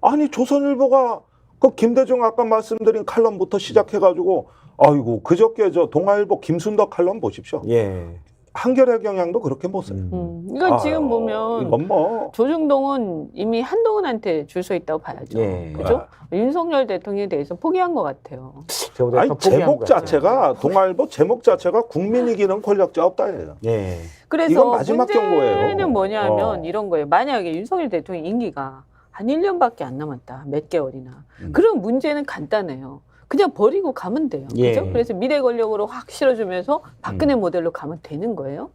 아니 조선일보가 그 김대중 아까 말씀드린 칼럼부터 시작해가지고 아이고 그저께 저 동아일보 김순덕 칼럼 보십시오. 예. 한겨레 경향도 그렇게 못 써요. 이건 지금 보면 이건 뭐 조중동은 이미 한동훈한테 줄 서 있다고 봐야죠. 예. 그죠? 윤석열 대통령에 대해서 포기한 것 같아요. 저보다 아니 더 포기한 제목 것 같아요. 자체가 동아일보 제목 자체가 국민 이기는 권력자 없다예요. 예. 그래서 이건 마지막 경고예요. 문제는 뭐냐면 이런 거예요. 만약에 윤석열 대통령 임기가 한 1년밖에 안 남았다. 몇 개월이나. 그럼 문제는 간단해요. 그냥 버리고 가면 돼요. 예. 그죠? 그래서 미래 권력으로 확 실어주면서 박근혜 모델로 가면 되는 거예요.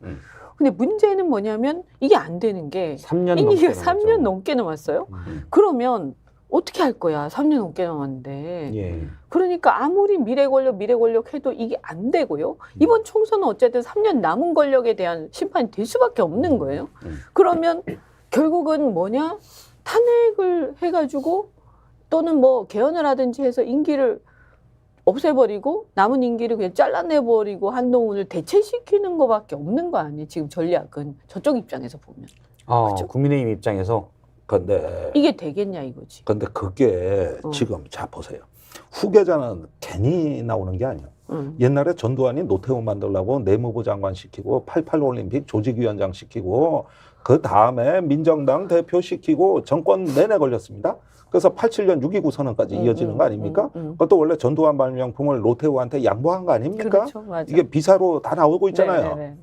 근데 문제는 뭐냐면 이게 안 되는 게 3년 임기가 넘게 3년 넘게 남았어요. 그러면 어떻게 할 거야? 3년 넘게 남았는데. 예. 그러니까 아무리 미래 권력 해도 이게 안 되고요. 이번 총선은 어쨌든 3년 남은 권력에 대한 심판이 될 수밖에 없는 거예요. 그러면 결국은 뭐냐? 탄핵을 해가지고 또는 뭐 개헌을 하든지 해서 임기를 없애버리고 남은 임기를 그냥 잘라내버리고 한동훈을 대체시키는 것밖에 없는 거 아니에요? 지금 전략은 저쪽 입장에서 보면. 그렇죠? 국민의힘 입장에서 근데 이게 되겠냐 이거지. 근데 그게 지금 자 보세요. 후계자는 괜히 나오는 게 아니에요. 옛날에 전두환이 노태우 만들려고 내무부 장관 시키고 88 올림픽 조직위원장 시키고 그 다음에 민정당 대표 시키고 정권 내내 걸렸습니다. 그래서 87년 6.29 선언까지 이어지는 거 아닙니까? 그것도 원래 전두환 발명품을 노태우한테 양보한 거 아닙니까? 그렇죠, 맞아. 이게 비사로 다 나오고 있잖아요. 네네네.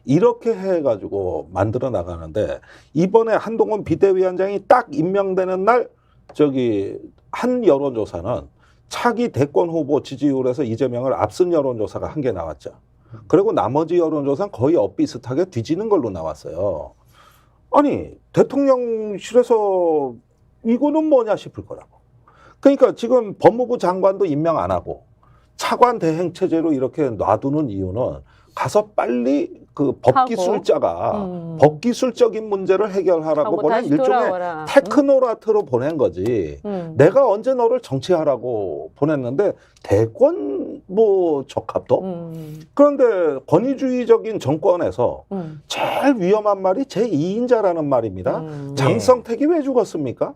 이렇게 해가지고 만들어 나가는데 이번에 한동훈 비대위원장이 딱 임명되는 날 저기 한 여론조사는 차기 대권 후보 지지율에서 이재명을 앞선 여론조사가 한 개 나왔죠. 그리고 나머지 여론조사는 거의 엇비슷하게 뒤지는 걸로 나왔어요. 아니 대통령실에서 이거는 뭐냐 싶을 거라고. 그러니까 지금 법무부 장관도 임명 안 하고 차관 대행 체제로 이렇게 놔두는 이유는 가서 빨리 그 법기술자가 법기술적인 문제를 해결하라고 보낸 일종의 돌아오라. 테크노라트로 보낸 거지. 내가 언제 너를 정치하라고 보냈는데 대권 뭐 적합도? 그런데 권위주의적인 정권에서 제일 위험한 말이 제2인자라는 말입니다. 장성택이 왜 죽었습니까?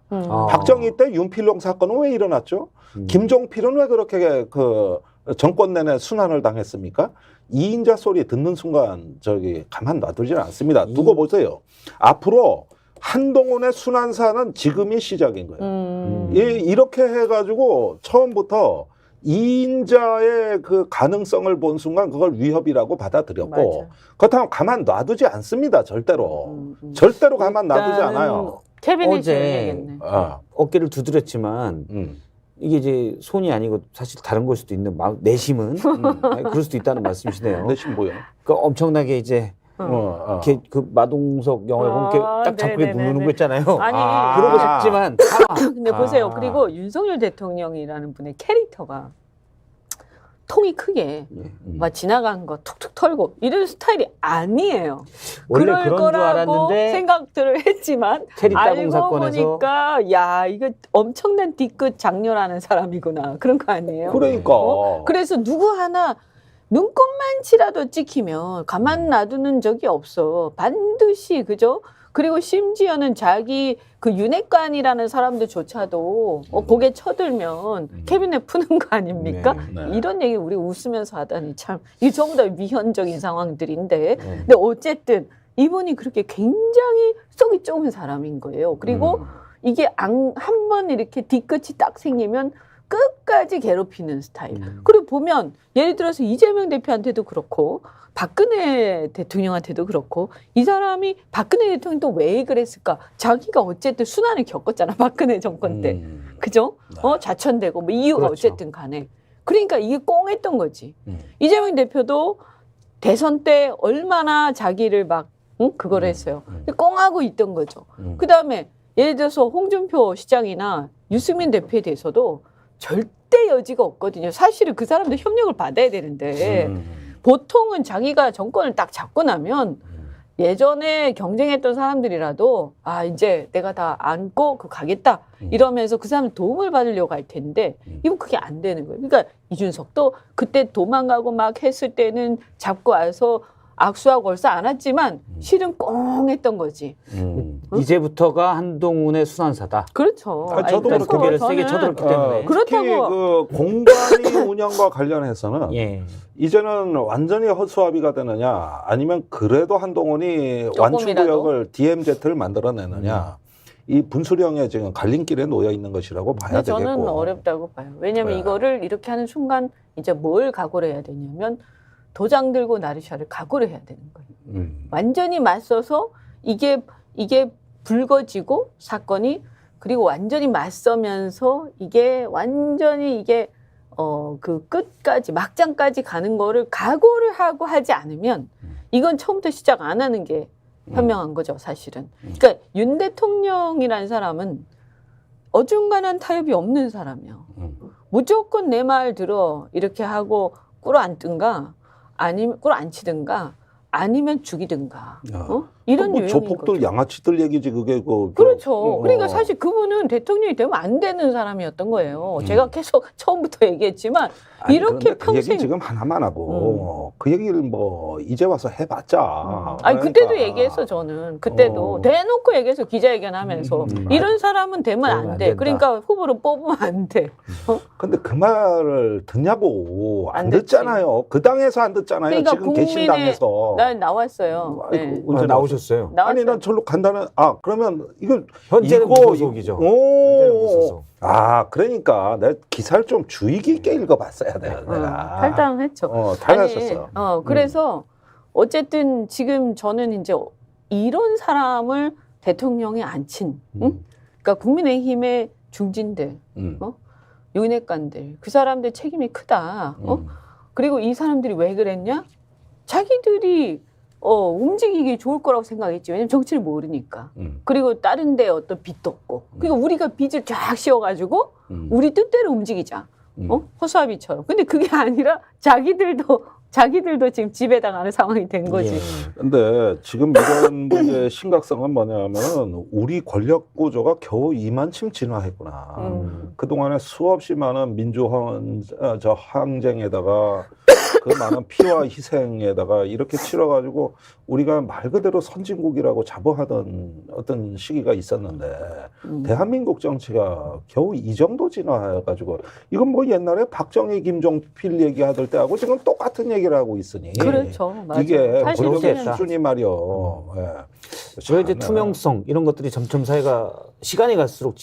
박정희 때 윤필용 사건은 왜 일어났죠? 김종필은 왜 그렇게 그 정권 내내 순환을 당했습니까? 2인자 소리 듣는 순간 저기 가만 놔두지는 않습니다. 두고 보세요. 앞으로 한동훈의 순환사는 지금이 시작인 거예요. 이렇게 해가지고 처음부터 2인자의 그 가능성을 본 순간 그걸 위협이라고 받아들였고 그렇다면 가만 놔두지 않습니다. 절대로. 절대로 가만 놔두지 않아요. 캐비닛이 어제 얘기했네. 어깨를 두드렸지만 이게 이제 손이 아니고 사실 다른 걸 수도 있는 내심은 그럴 수도 있다는 말씀이시네요. 내심 뭐요? 그 엄청나게 이제 이렇게 그 마동석 영화에 보면 이렇게 딱 잡고 누르는 거 있잖아요. 아니 그러고 싶지만 근데 보세요. 그리고 윤석열 대통령이라는 분의 캐릭터가 통이 크게 막 지나간 거 툭툭 털고 이런 스타일이 아니에요. 원래 그럴 그런 줄 거라고 알았는데 생각들을 했지만 캐리 따봉 알고 사건에서 보니까 야 이거 엄청난 뒤끝 장렬하는 사람이구나 그런 거 아니에요? 그러니까. 그래서 누구 하나 눈곱만치라도 찍히면 가만 놔두는 적이 없어. 반드시 그죠? 그리고 심지어는 자기 그 윤핵관이라는 사람들조차도 고개 쳐들면 캐비넷 푸는 거 아닙니까? 네. 이런 얘기 우리 웃으면서 하다니 참 이게 전부 다 위헌적인 상황들인데 근데 어쨌든 이분이 그렇게 굉장히 속이 좁은 사람인 거예요. 그리고 이게 한 번 이렇게 뒤끝이 딱 생기면 끝까지 괴롭히는 스타일. 그리고 보면 예를 들어서 이재명 대표한테도 그렇고 박근혜 대통령한테도 그렇고 이 사람이 박근혜 대통령이 또 왜 그랬을까? 자기가 어쨌든 순환을 겪었잖아. 박근혜 정권 때. 그죠? 좌천되고 뭐 이유가 그렇죠. 어쨌든 간에. 그러니까 이게 꽁했던 거지. 이재명 대표도 대선 때 얼마나 자기를 막 그걸 했어요. 꽁하고 있던 거죠. 그다음에 예를 들어서 홍준표 시장이나 유승민 대표에 대해서도 절대 여지가 없거든요. 사실은 그 사람도 협력을 받아야 되는데 보통은 자기가 정권을 딱 잡고 나면 예전에 경쟁했던 사람들이라도 이제 내가 다 안고 가겠다 이러면서 그 사람 도움을 받으려고 할 텐데 이건 그게 안 되는 거예요. 그러니까 이준석도 그때 도망가고 막 했을 때는 잡고 와서 악수하고 얼싸 안았지만 실은 꽁했던 거지. 이제부터가 한동훈의 순환사다. 그렇죠. 아, 저도 그래서 고개를 저는 세게 쳐들었기 때문에. 그렇다고. 특히 그 공관위 운영과 관련해서는 예. 이제는 완전히 헛수합이가 되느냐 아니면 그래도 한동훈이 조금이라도? 완충구역을 DMZ를 만들어내느냐 이 분수령에 지금 갈림길에 놓여 있는 것이라고 봐야 근데 저는 되겠고. 어렵다고 봐요. 왜냐하면 네. 이거를 이렇게 하는 순간 이제 뭘 각오를 해야 되냐면 도장 들고 나르샤를 각오를 해야 되는 거예요. 완전히 맞서서 이게 불거지고 사건이 그리고 완전히 맞서면서 이게 완전히 이게 그 끝까지 막장까지 가는 거를 각오를 하고 하지 않으면 이건 처음부터 시작 안 하는 게 현명한 거죠, 사실은. 그러니까 윤 대통령이라는 사람은 어중간한 타협이 없는 사람이에요. 무조건 내 말 들어 이렇게 하고 꿇어앉든가 아니면 꿇어앉히든가 아니면 죽이든가 이런 뭐 유형인 조폭들 거죠. 양아치들 얘기지 그게 그렇죠. 그러니까 사실 그분은 대통령이 되면 안 되는 사람이었던 거예요. 제가 계속 처음부터 얘기했지만 아니, 이렇게 그런데 그 얘기 평생 지금 하나만 하고 그 얘기를 뭐 이제 와서 해봤자. 아니 그때도 그러니까. 얘기했어 저는 그때도 대놓고 얘기해서 기자회견하면서 이런 사람은 되면 안 돼. 된다. 그러니까 후보로 뽑으면 안 돼. 근데 그 말을 듣냐고 안 안 듣지. 듣잖아요. 그 당에서 안 듣잖아요. 그러니까 지금 국민의- 계신 당에서. 난 나왔어요. 아이고, 네. 언제 나오셨어요. 나왔어요. 아니 난 절로 간다는 그러면 이거 현재는 이거- 무소속이죠. 현재는 무소속. 그러니까 내가 기사를 좀 주의 깊게 읽어봤어야 돼. 내가 탈당했죠. 탈당했었어. 그래서 어쨌든 지금 저는 이제 이런 사람을 대통령에 앉힌, 응? 그러니까 국민의힘의 중진들, 윤핵관들, 그 사람들 책임이 크다. 그리고 이 사람들이 왜 그랬냐? 자기들이 움직이기 좋을 거라고 생각했지. 왜냐면 정치를 모르니까. 그리고 다른 데 어떤 빚도 없고. 그러니까 우리가 빚을 쫙 씌워가지고 우리 뜻대로 움직이자. 허수아비처럼. 근데 그게 아니라 자기들도 지금 지배당하는 상황이 된 거지. 예. 근데 지금 이런 문제의 심각성은 뭐냐면 우리 권력 구조가 겨우 이만큼 진화했구나. 그동안에 수없이 많은 항쟁에다가 그 많은 피와 희생에다가 이렇게 치러가지고 우리가 말 그대로 선진국이라고 자부하던 어떤 시기가 있었는데 대한민국 정치가 겨우 이 정도 진화해가지고 이건 뭐 옛날에 박정희, 김종필 얘기하던 때하고 지금 똑같은 얘기를 하고 있으니 그렇죠. 맞아요. 이게 사실 권력의 그렇겠다. 수준이 말이요. 왜 이제 투명성 이런 것들이 점점 사회가 시간이 갈수록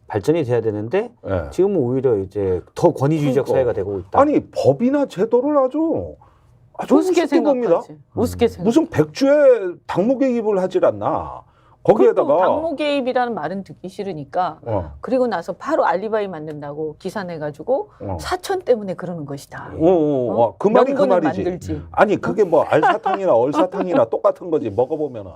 발전이 돼야 되는데 지금은 오히려 이제 더 권위주의적 그러니까. 사회가 되고 있다. 아니 법이나 제도를 아주 우습게 봅니다. 생각하지. 우습게 생각. 무슨 백주에 당무 개입을 하질 않나. 거기에다가 그것도 당무 개입이라는 말은 듣기 싫으니까 그리고 나서 바로 알리바이 만든다고 기사 내가지고 사천 때문에 그러는 것이다. 그 말이 그 명분을 말이지. 만들지. 아니 그게 뭐 알사탕이나 얼사탕이나 똑같은 거지 먹어보면은.